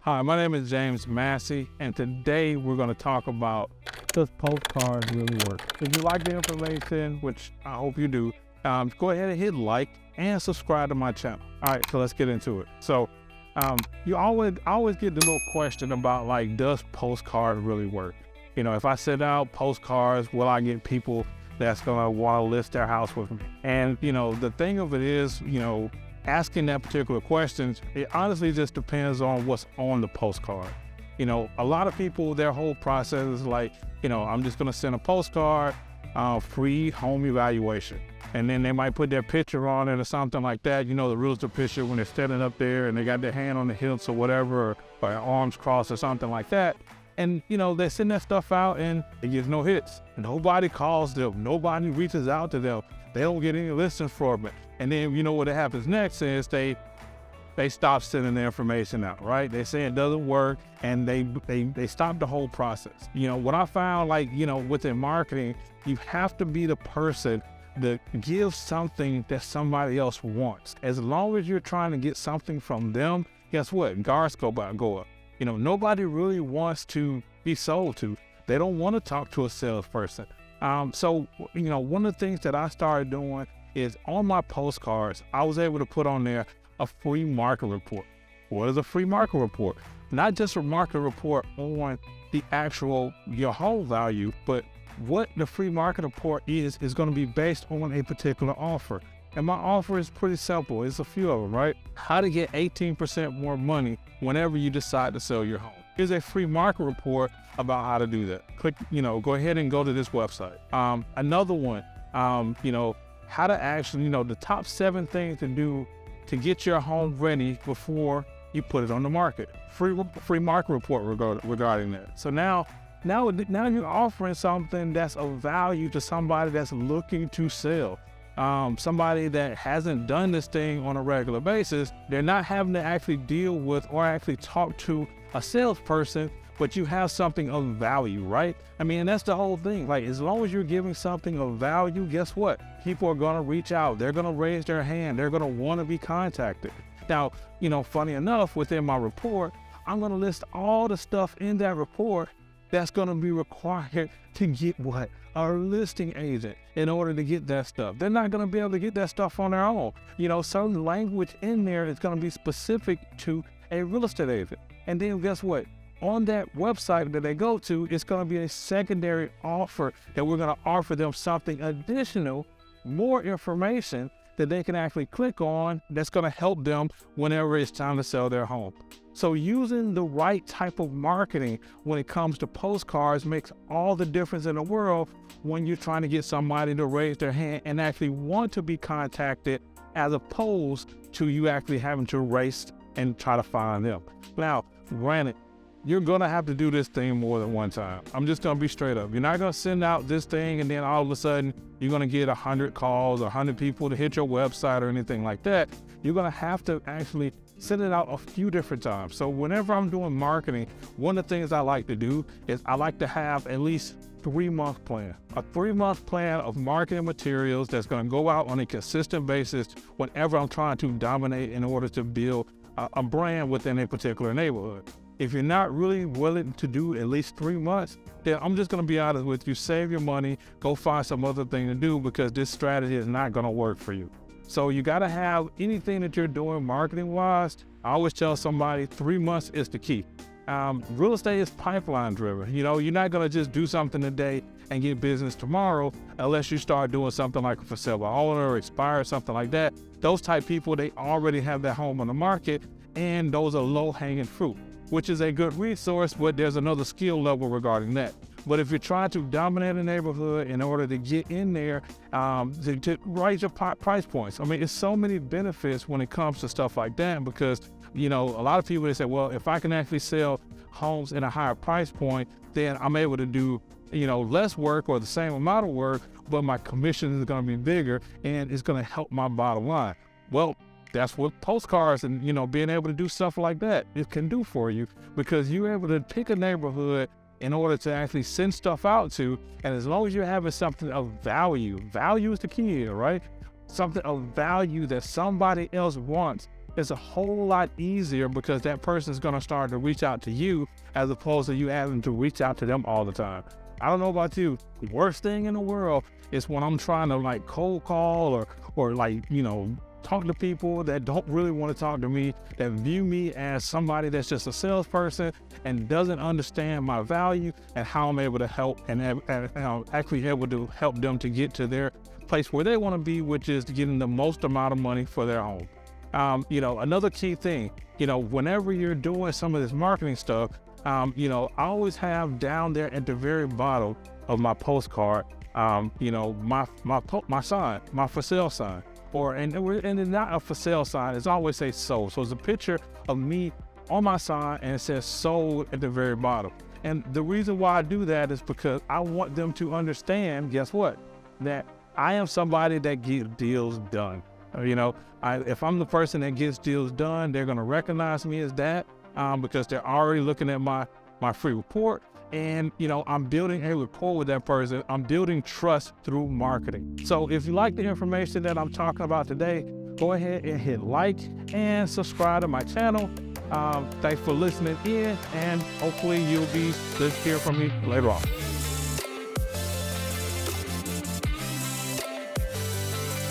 Hi, my name is James Massey, and today we're going to talk about, does postcards really work? If you like the information, which I hope you do, go ahead and hit like and subscribe to my channel. All right, so let's get into it. So you always get the little question about, like, does postcards really work? You know, if I send out postcards, will I get people that's going to want to list their house with me? And, you know, the thing of it is, you know, asking that particular question, it honestly just depends on what's on the postcard. You know, a lot of people, their whole process is like, you know, I'm just gonna send a postcard, free home evaluation. And then they might put their picture on it or something like that. You know, the realtor picture when they're standing up there and they got their hand on the hips or whatever, or arms crossed or something like that. And, you know, they send that stuff out and it gets no hits. Nobody calls them. Nobody reaches out to them. They don't get any listings from it. And then, you know, what happens next is they stop sending the information out, right? They say it doesn't work, and they stop the whole process. You know, what I found, like, you know, within marketing, you have to be the person that gives something that somebody else wants. As long as you're trying to get something from them, guess what? Guards go up. You know, nobody really wants to be sold to. They don't want to talk to a salesperson. So, you know, one of the things that I started doing is on my postcards, I was able to put on there a free market report. What is a free market report? Not just a market report on the actual, your home value, but what the free market report is going to be based on a particular offer. And my offer is pretty simple. It's a few of them, right? How to get 18% more money whenever you decide to sell your home. Here's a free market report about how to do that. Click, you know, go ahead and go to this website. Another one, you know, how to actually, you know, the top 7 things to do to get your home ready before you put it on the market. Free market report regarding that. So now you're offering something that's of value to somebody that's looking to sell. Somebody that hasn't done this thing on a regular basis. They're not having to actually deal with or actually talk to a salesperson, but you have something of value, right? I mean, that's the whole thing. Like, as long as you're giving something of value, guess what? People are going to reach out. They're going to raise their hand. They're going to want to be contacted. Now, you know, funny enough, within my report, I'm going to list all the stuff in that report that's going to be required to get what? A listing agent in order to get that stuff. They're not going to be able to get that stuff on their own. You know, certain language in there is going to be specific to a real estate agent. And then guess what? On that website that they go to, it's going to be a secondary offer that we're going to offer them something additional, more information that they can actually click on that's going to help them whenever it's time to sell their home. So using the right type of marketing when it comes to postcards makes all the difference in the world when you're trying to get somebody to raise their hand and actually want to be contacted, as opposed to you actually having to race and try to find them. Now, granted, you're gonna have to do this thing more than one time. I'm just gonna be straight up. You're not gonna send out this thing and then all of a sudden you're gonna get 100 calls or 100 people to hit your website or anything like that. You're gonna have to actually send it out a few different times. So whenever I'm doing marketing, one of the things I like to do is I like to have at least 3-month plan. A 3-month plan of marketing materials that's gonna go out on a consistent basis whenever I'm trying to dominate in order to build a brand within a particular neighborhood. If you're not really willing to do at least 3 months, then I'm just gonna be honest with you, save your money, go find some other thing to do, because this strategy is not gonna work for you. So you gotta have anything that you're doing marketing wise. I always tell somebody 3 months is the key. Real estate is pipeline driven. You know, you're not gonna just do something today and get business tomorrow unless you start doing something like a for sale by owner or expire, something like that. Those type people, they already have their home on the market, and those are low hanging fruit, which is a good resource, but there's another skill level regarding that. But if you're trying to dominate a neighborhood in order to get in there, to raise your price points. I mean, it's so many benefits when it comes to stuff like that, because, you know, a lot of people, they say, well, if I can actually sell homes in a higher price point, then I'm able to do, you know, less work or the same amount of work, but my commission is going to be bigger and it's going to help my bottom line. Well, that's what postcards and, you know, being able to do stuff like that, it can do for you, because you're able to pick a neighborhood in order to actually send stuff out to. And as long as you're having something of value is the key here, right? Something of value that somebody else wants, it's a whole lot easier because that person's going to start to reach out to you as opposed to you having to reach out to them all the time. I don't know about you. The worst thing in the world is when I'm trying to like cold call or like, talk to people that don't really want to talk to me, that view me as somebody that's just a salesperson and doesn't understand my value and how I'm able to help and actually able to help them to get to their place where they want to be, which is getting the most amount of money for their home. Another key thing, whenever you're doing some of this marketing stuff, I always have down there at the very bottom of my postcard, my sign, my for sale sign, and it's not a for sale sign. It's always say sold. So it's a picture of me on my sign and it says sold at the very bottom. And the reason why I do that is because I want them to understand, guess what? That I am somebody that gets deals done. If I'm the person that gets deals done, they're going to recognize me as that because they're already looking at my free report. And, I'm building a rapport with that person. I'm building trust through marketing. So if you like the information that I'm talking about today, go ahead and hit like and subscribe to my channel. Thanks for listening in, and hopefully you'll be hear from me later on.